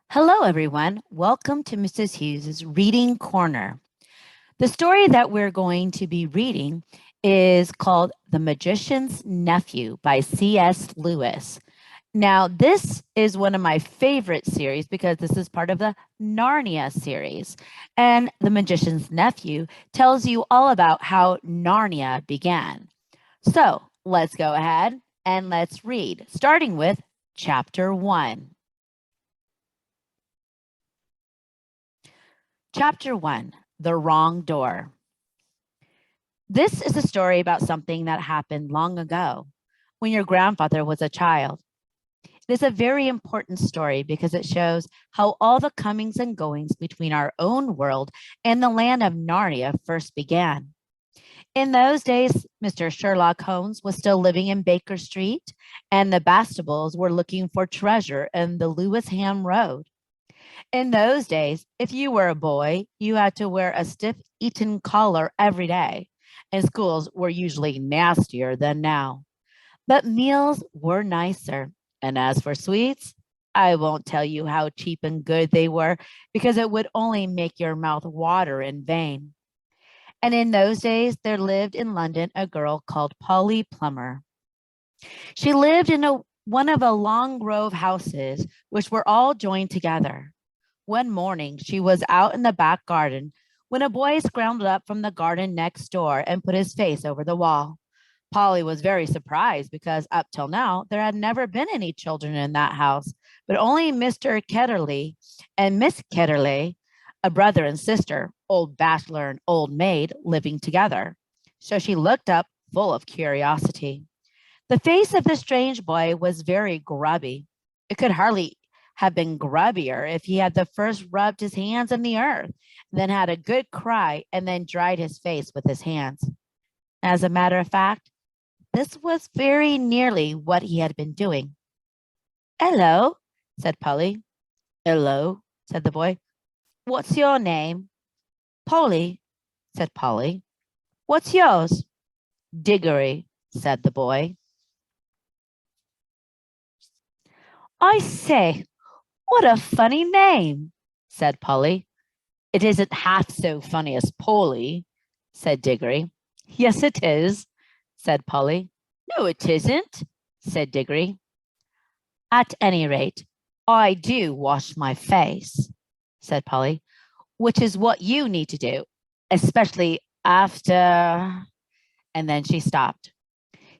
Hello, everyone. Welcome to Mrs. Hughes' Reading Corner. The story that we're going to be reading is called The Magician's Nephew by C.S. Lewis. Now, this is one of my favorite series because this is part of the Narnia series. And The Magician's Nephew tells you all about how Narnia began. So let's go ahead and let's read, starting with chapter 1. Chapter 1, The Wrong Door. This is a story about something that happened long ago when your grandfather was a child. It is a very important story because it shows how all the comings and goings between our own world and the land of Narnia first began. In those days, Mr. Sherlock Holmes was still living in Baker Street, and the Bastables were looking for treasure in the Lewisham Road. In those days, if you were a boy, you had to wear a stiff Eton collar every day, and schools were usually nastier than now. But meals were nicer. And as for sweets, I won't tell you how cheap and good they were because it would only make your mouth water in vain. And in those days, there lived in London a girl called Polly Plummer. She lived in one of a long row of houses, which were all joined together. One morning, she was out in the back garden when a boy scrambled up from the garden next door and put his face over the wall. Polly was very surprised because up till now, there had never been any children in that house, but only Mr. Ketterley and Miss Ketterley, a brother and sister, old bachelor and old maid, living together. So she looked up full of curiosity. The face of the strange boy was very grubby. It could hardly have been grubbier if he had the first rubbed his hands in the earth, then had a good cry, and then dried his face with his hands. As a matter of fact, this was very nearly what he had been doing. "Hello," said Polly. "Hello," said the boy. "What's your name?" "Polly," said Polly. "What's yours?" "Diggory," said the boy. "I say, what a funny name," said Polly. "It isn't half so funny as Polly," said Diggory. "Yes, it is," said Polly. "No, it isn't," said Diggory. "At any rate, I do wash my face," said Polly, "which is what you need to do, especially after—" And then she stopped.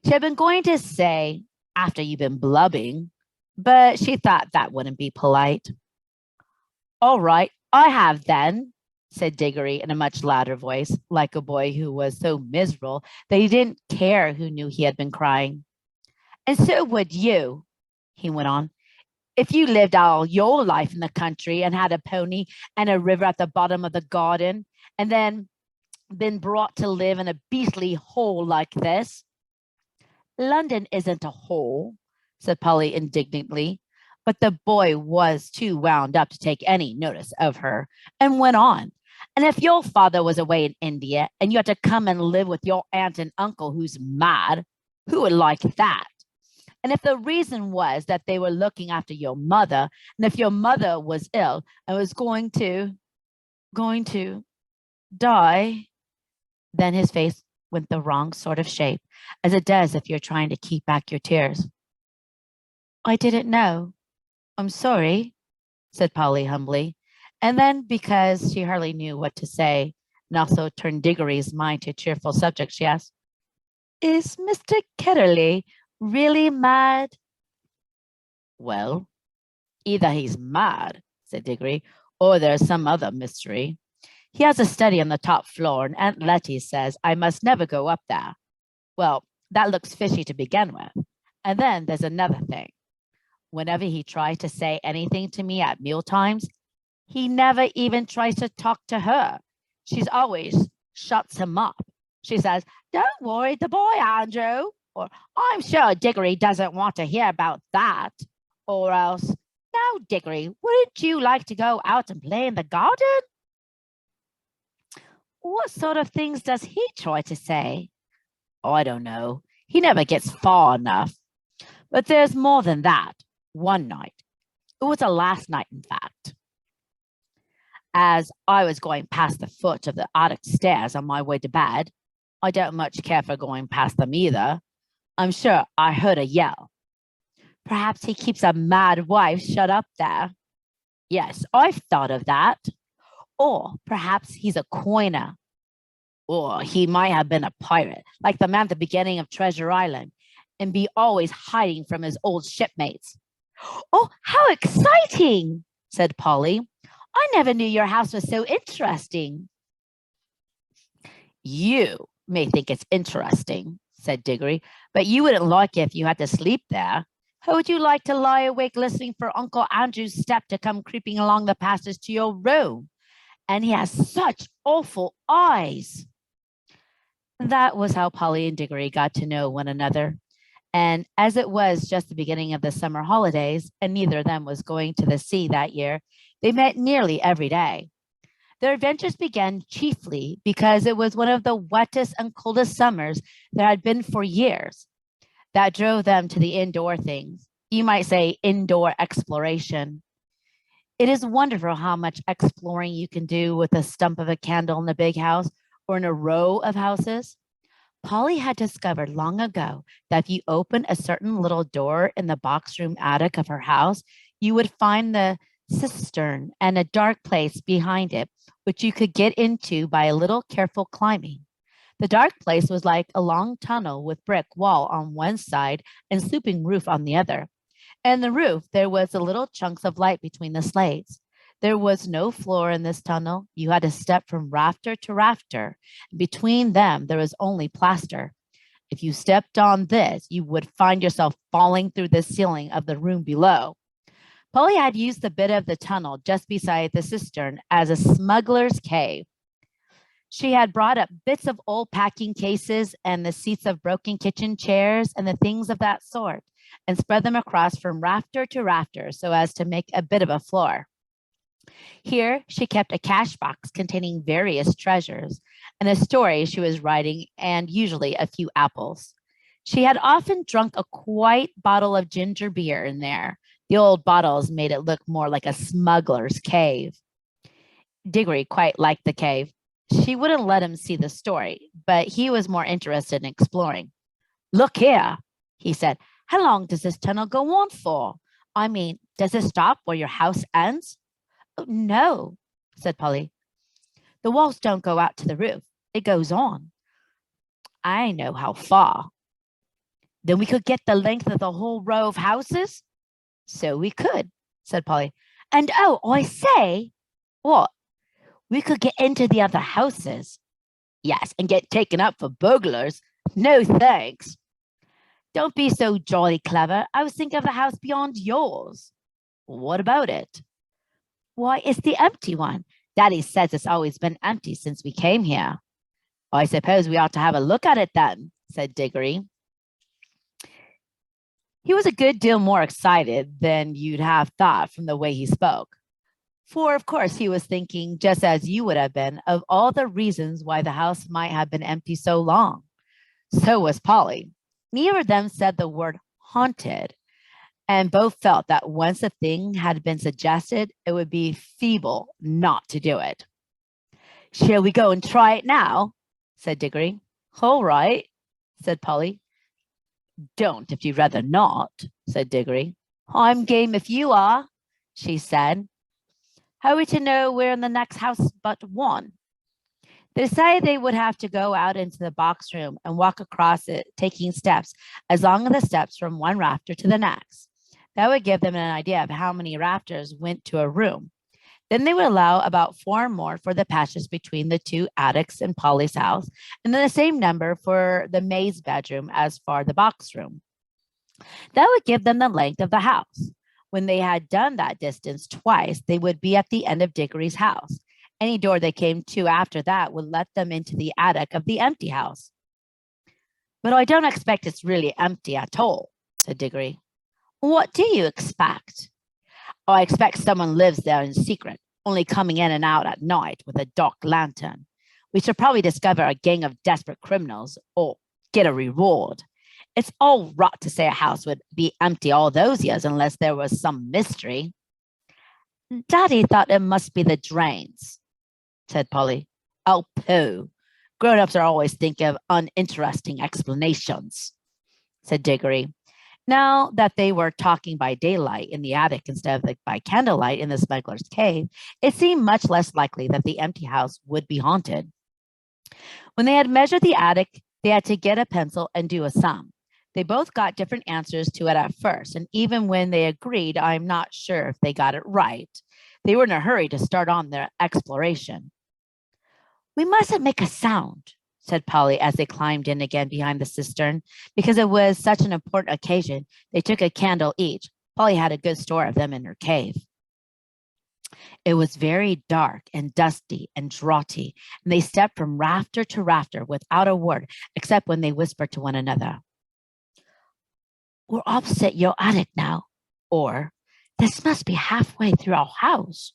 She had been going to say, "after you've been blubbing," but she thought that wouldn't be polite. "All right, I have then," said Diggory in a much louder voice, like a boy who was so miserable that he didn't care who knew he had been crying. "And so would you," he went on, "if you lived all your life in the country and had a pony and a river at the bottom of the garden, and then been brought to live in a beastly hole like this." "London isn't a hole," said Polly indignantly. But the boy was too wound up to take any notice of her and went on. "And if your father was away in India and you had to come and live with your aunt and uncle who's mad, who would like that? And if the reason was that they were looking after your mother, and if your mother was ill and was going to die," then his face went the wrong sort of shape, as it does if you're trying to keep back your tears. "I didn't know. I'm sorry," said Polly humbly. And then, because she hardly knew what to say, and also turned Diggory's mind to a cheerful subject, she asked, "Is Mr. Ketterley really mad?" "Well, either he's mad," said Diggory, "or there's some other mystery. He has a study on the top floor, and Aunt Letty says I must never go up there. Well, that looks fishy to begin with. And then there's another thing. Whenever he tries to say anything to me at meal times, he never even tries to talk to her. She's always shuts him up. She says, 'Don't worry the boy, Andrew,' or 'I'm sure Diggory doesn't want to hear about that,' or else, 'Now, Diggory, wouldn't you like to go out and play in the garden?'" "What sort of things does he try to say?" "I don't know. He never gets far enough. But there's more than that. One night It was a last night, in fact. As I was going past the foot of the attic stairs on my way to bed, I don't much care for going past them either. I'm sure I heard a yell. Perhaps he keeps a mad wife shut up there. Yes, I've thought of that. Or perhaps he's a coiner. Or he might have been a pirate, like the man at the beginning of Treasure Island, and be always hiding from his old shipmates. Oh, how exciting, said Polly. I never knew your house was so interesting. You may think it's interesting, said Diggory, but you wouldn't like it if you had to sleep there. How would you like to lie awake listening for Uncle Andrew's step to come creeping along the passage to your room? And he has such awful eyes. That was how Polly and Diggory got to know one another. And as it was just the beginning of the summer holidays, and neither of them was going to the sea that year, they met nearly every day. Their adventures began chiefly because it was one of the wettest and coldest summers there had been for years. That drove them to the indoor things. You might say indoor exploration. It is wonderful how much exploring you can do with a stump of a candle in a big house or in a row of houses. Polly had discovered long ago that if you opened a certain little door in the box room attic of her house, you would find the cistern and a dark place behind it, which you could get into by a little careful climbing. The dark place was like a long tunnel with brick wall on one side and sloping roof on the other. And the roof, there was the little chunks of light between the slates. There was no floor in this tunnel. You had to step from rafter to rafter. Between them, there was only plaster. If you stepped on this, you would find yourself falling through the ceiling of the room below. Polly had used the bit of the tunnel just beside the cistern as a smuggler's cave. She had brought up bits of old packing cases and the seats of broken kitchen chairs and the things of that sort, and spread them across from rafter to rafter so as to make a bit of a floor. Here she kept a cash box containing various treasures and a story she was writing, and usually a few apples. She had often drunk a quite bottle of ginger beer in there. The old bottles made it look more like a smuggler's cave. Diggory quite liked the cave. She wouldn't let him see the story, but he was more interested in exploring. Look here, he said. How long does this tunnel go on for? I mean, does it stop where your house ends? Oh, no, said Polly. The walls don't go out to the roof. It goes on. I know how far. Then we could get the length of the whole row of houses? So we could, said Polly. And oh, I say, what? We could get into the other houses. Yes, and get taken up for burglars. No thanks. Don't be so jolly clever. I was thinking of the house beyond yours. What about it? Why, it's the empty one. Daddy says it's always been empty since we came here. I suppose we ought to have a look at it then, said Diggory. He was a good deal more excited than you'd have thought from the way he spoke. For, of course, he was thinking, just as you would have been, of all the reasons why the house might have been empty so long. So was Polly. Neither of them said the word haunted, and both felt that once a thing had been suggested, it would be feeble not to do it. Shall we go and try it now? Said Diggory. All right, said Polly. Don't if you'd rather not, said Diggory. I'm game if you are, she said. How are we to know we're in the next house but one? They decided they would have to go out into the box room and walk across it, taking steps, as long as the steps from one rafter to the next. That would give them an idea of how many rafters went to a room. Then they would allow about 4 more for the passage between the 2 attics in Polly's house, and then the same number for the maid's bedroom as for the box room. That would give them the length of the house. When they had done that distance twice, they would be at the end of Diggory's house. Any door they came to after that would let them into the attic of the empty house. But I don't expect it's really empty at all, said Diggory. What do you expect? I expect someone lives there in secret, only coming in and out at night with a dark lantern. We shall probably discover a gang of desperate criminals or get a reward. It's all rot to say a house would be empty all those years unless there was some mystery. Daddy thought it must be the drains, said Polly. Oh, pooh. Grown-ups are always thinking of uninteresting explanations, said Diggory. Now that they were talking by daylight in the attic instead of by candlelight in the smuggler's cave, it seemed much less likely that the empty house would be haunted. When they had measured the attic, they had to get a pencil and do a sum. They both got different answers to it at first, and even when they agreed, I'm not sure if they got it right. They were in a hurry to start on their exploration. We mustn't make a sound, said Polly as they climbed in again behind the cistern. Because it was such an important occasion, they took a candle each. Polly had a good store of them in her cave. It was very dark and dusty and draughty, and they stepped from rafter to rafter without a word, except when they whispered to one another. We're opposite your attic now, or this must be halfway through our house.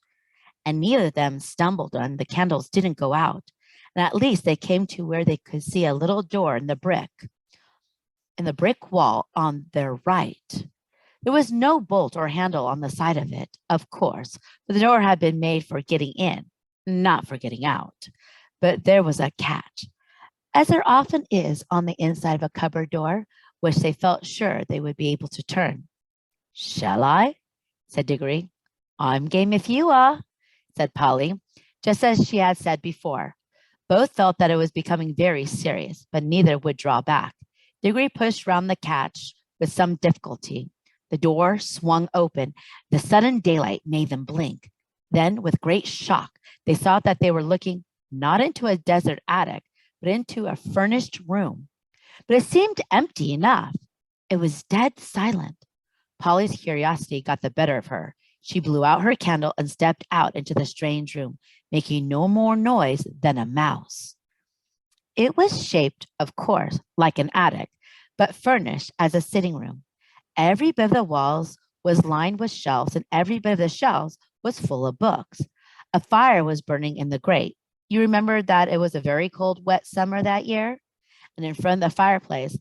And neither of them stumbled and the candles didn't go out. And at least they came to where they could see a little door in the brick wall on their right. There was no bolt or handle on the side of it, of course, for the door had been made for getting in, not for getting out. But there was a catch, as there often is on the inside of a cupboard door, which they felt sure they would be able to turn. Shall I? Said Diggory. I'm game if you are, said Polly, just as she had said before. Both felt that it was becoming very serious, but neither would draw back. Diggory pushed round the catch with some difficulty. The door swung open. The sudden daylight made them blink. Then, with great shock, they saw that they were looking not into a desert attic, but into a furnished room. But it seemed empty enough. It was dead silent. Polly's curiosity got the better of her. She blew out her candle and stepped out into the strange room, making no more noise than a mouse. It was shaped, of course, like an attic, but furnished as a sitting room. Every bit of the walls was lined with shelves, and every bit of the shelves was full of books. A fire was burning in the grate. You remember that it was a very cold, wet summer that year? And in front of the fireplace,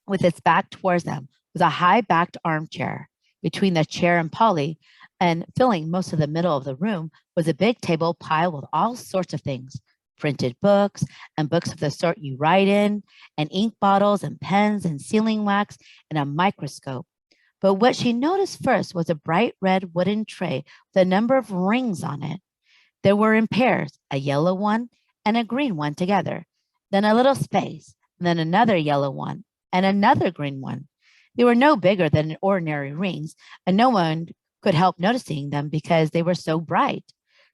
with its back towards them, was a high-backed armchair. Between the chair and Polly, and filling most of the middle of the room, was a big table piled with all sorts of things, printed books and books of the sort you write in, and ink bottles and pens and sealing wax and a microscope. But what she noticed first was a bright red wooden tray with a number of rings on it. There were in pairs, a yellow one and a green one together, then a little space, then another yellow one and another green one. They were no bigger than ordinary rings, and no one could help noticing them because they were so bright.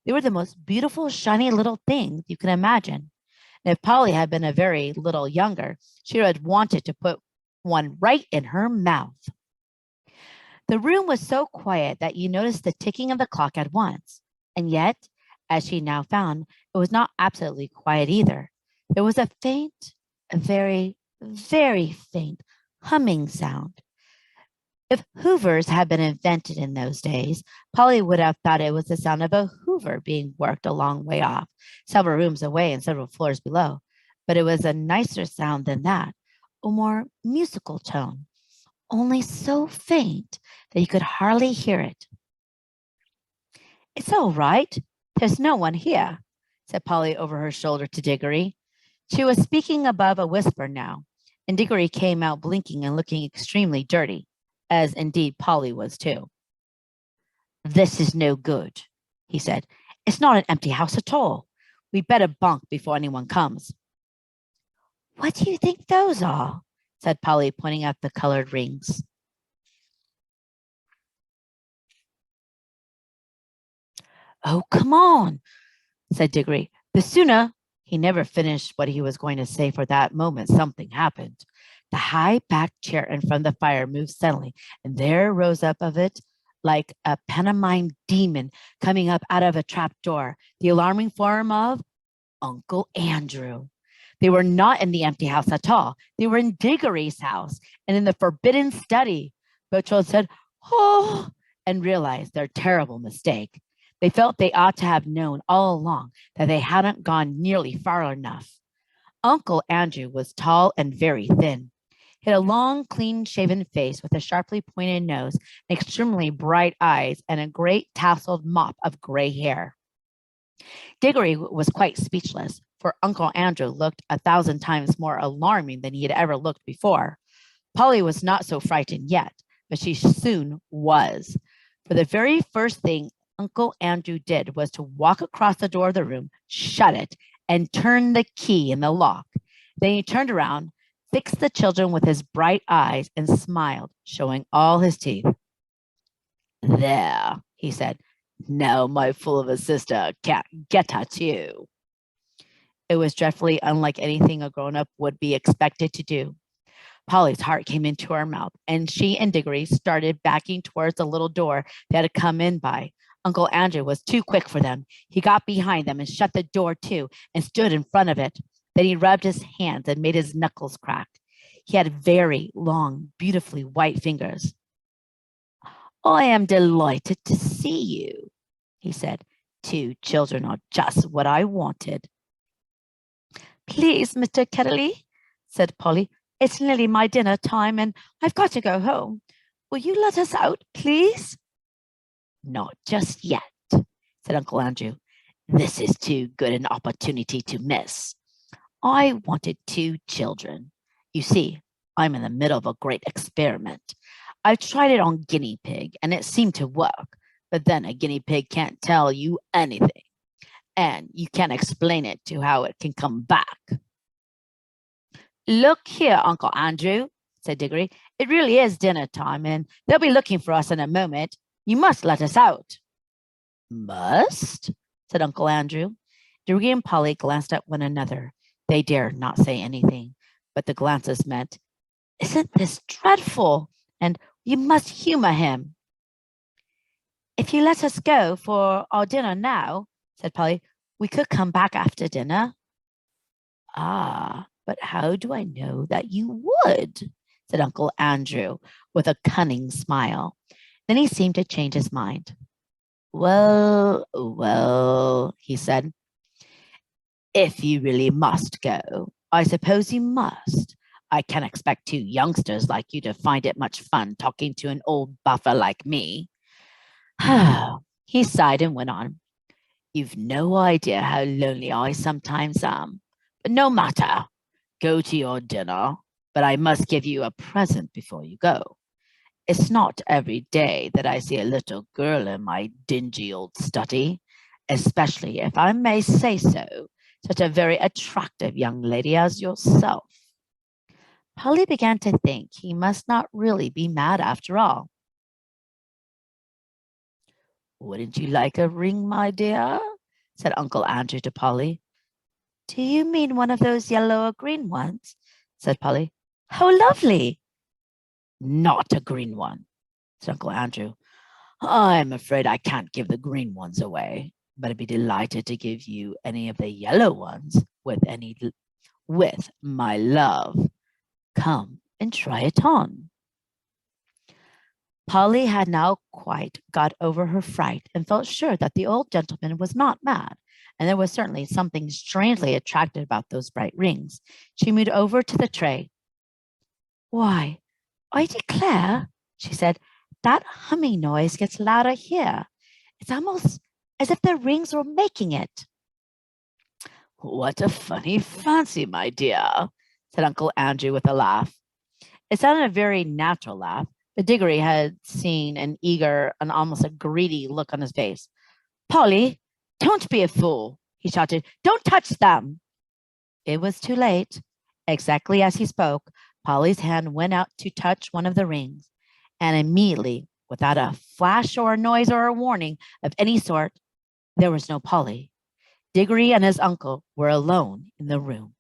They were the most beautiful, shiny little things you can imagine. And if Polly had been a very little younger, she would have wanted to put one right in her mouth. The room was so quiet that you noticed the ticking of the clock at once. And yet, as she now found, it was not absolutely quiet either. There was a faint, a very, very faint humming sound. If hoovers had been invented in those days, Polly would have thought it was the sound of a hoover being worked a long way off, several rooms away and several floors below. But it was a nicer sound than that, a more musical tone, only so faint that you could hardly hear it. It's all right. There's no one here, said Polly over her shoulder to Diggory. She was speaking above a whisper now, and Diggory came out blinking and looking extremely dirty, as indeed Polly was too. This is no good, he said. It's not an empty house at all. We'd better bunk before anyone comes. What do you think those are? Said Polly, pointing out the colored rings. Oh, come on, said Diggory. The sooner. He never finished what he was going to say, for that moment something happened. The high-backed chair in front of the fire moved suddenly, and there rose up of it, like a pantomime demon coming up out of a trap door, the alarming form of Uncle Andrew. They were not in the empty house at all. They were in Diggory's house and in the forbidden study. Bertrand said, "Oh," and realized their terrible mistake. They felt they ought to have known all along that they hadn't gone nearly far enough. Uncle Andrew was tall and very thin. He had a long, clean-shaven face with a sharply pointed nose, extremely bright eyes, and a great tasseled mop of gray hair. Diggory was quite speechless, for Uncle Andrew looked 1,000 times more alarming than he had ever looked before. Polly was not so frightened yet, but she soon was. For the very first thing Uncle Andrew did was to walk across the door of the room, shut it, and turn the key in the lock. Then he turned around, fixed the children with his bright eyes, and smiled, showing all his teeth. There, he said, now my fool of a sister can't get at you. It was dreadfully unlike anything a grown-up would be expected to do. Polly's heart came into her mouth, and she and Diggory started backing towards the little door they had come in by. Uncle Andrew was too quick for them. He got behind them and shut the door too, and stood in front of it. Then he rubbed his hands and made his knuckles crack. He had very long, beautifully white fingers. I am delighted to see you, he said. 2 children are just what I wanted. Please, Mr. Ketterley, said Polly, it's nearly my dinner time and I've got to go home. Will you let us out, please? Not just yet, said Uncle Andrew. This is too good an opportunity to miss. I wanted 2 children. You see, I'm in the middle of a great experiment. I've tried it on guinea pig and it seemed to work, but then a guinea pig can't tell you anything, and you can't explain it to how it can come back. Look here, Uncle Andrew, said Diggory. It really is dinner time, and they'll be looking for us in a moment. You must let us out. Must? Said Uncle Andrew. Diggory and Polly glanced at one another. They dared not say anything, but the glances meant, isn't this dreadful? And you must humor him. If you let us go for our dinner now, said Polly, we could come back after dinner. Ah, but how do I know that you would? Said Uncle Andrew with a cunning smile. Then he seemed to change his mind. Well, well, he said, if you really must go, I suppose you must. I can't expect 2 youngsters like you to find it much fun talking to an old buffer like me. He sighed and went on. You've no idea how lonely I sometimes am. But no matter. Go to your dinner, but I must give you a present before you go. It's not every day that I see a little girl in my dingy old study, especially, if I may say so, such a very attractive young lady as yourself. Polly began to think he must not really be mad after all. Wouldn't you like a ring, my dear? Said Uncle Andrew to Polly. Do you mean one of those yellow or green ones? Said Polly. How lovely! Not a green one, said Uncle Andrew. I'm afraid I can't give the green ones away, but I'd be delighted to give you any of the yellow ones with my love. Come and try it on. Polly had now quite got over her fright and felt sure that the old gentleman was not mad, and there was certainly something strangely attractive about those bright rings. She moved over to the tray. Why, I declare, she said, that humming noise gets louder here. It's almost as if the rings were making it. What a funny fancy, my dear, said Uncle Andrew with a laugh. It sounded a very natural laugh, but Diggory had seen an eager and almost a greedy look on his face. Polly, don't be a fool, he shouted. Don't touch them. It was too late. Exactly as he spoke, Polly's hand went out to touch one of the rings, and immediately, without a flash or a noise or a warning of any sort, there was no Polly. Diggory and his uncle were alone in the room.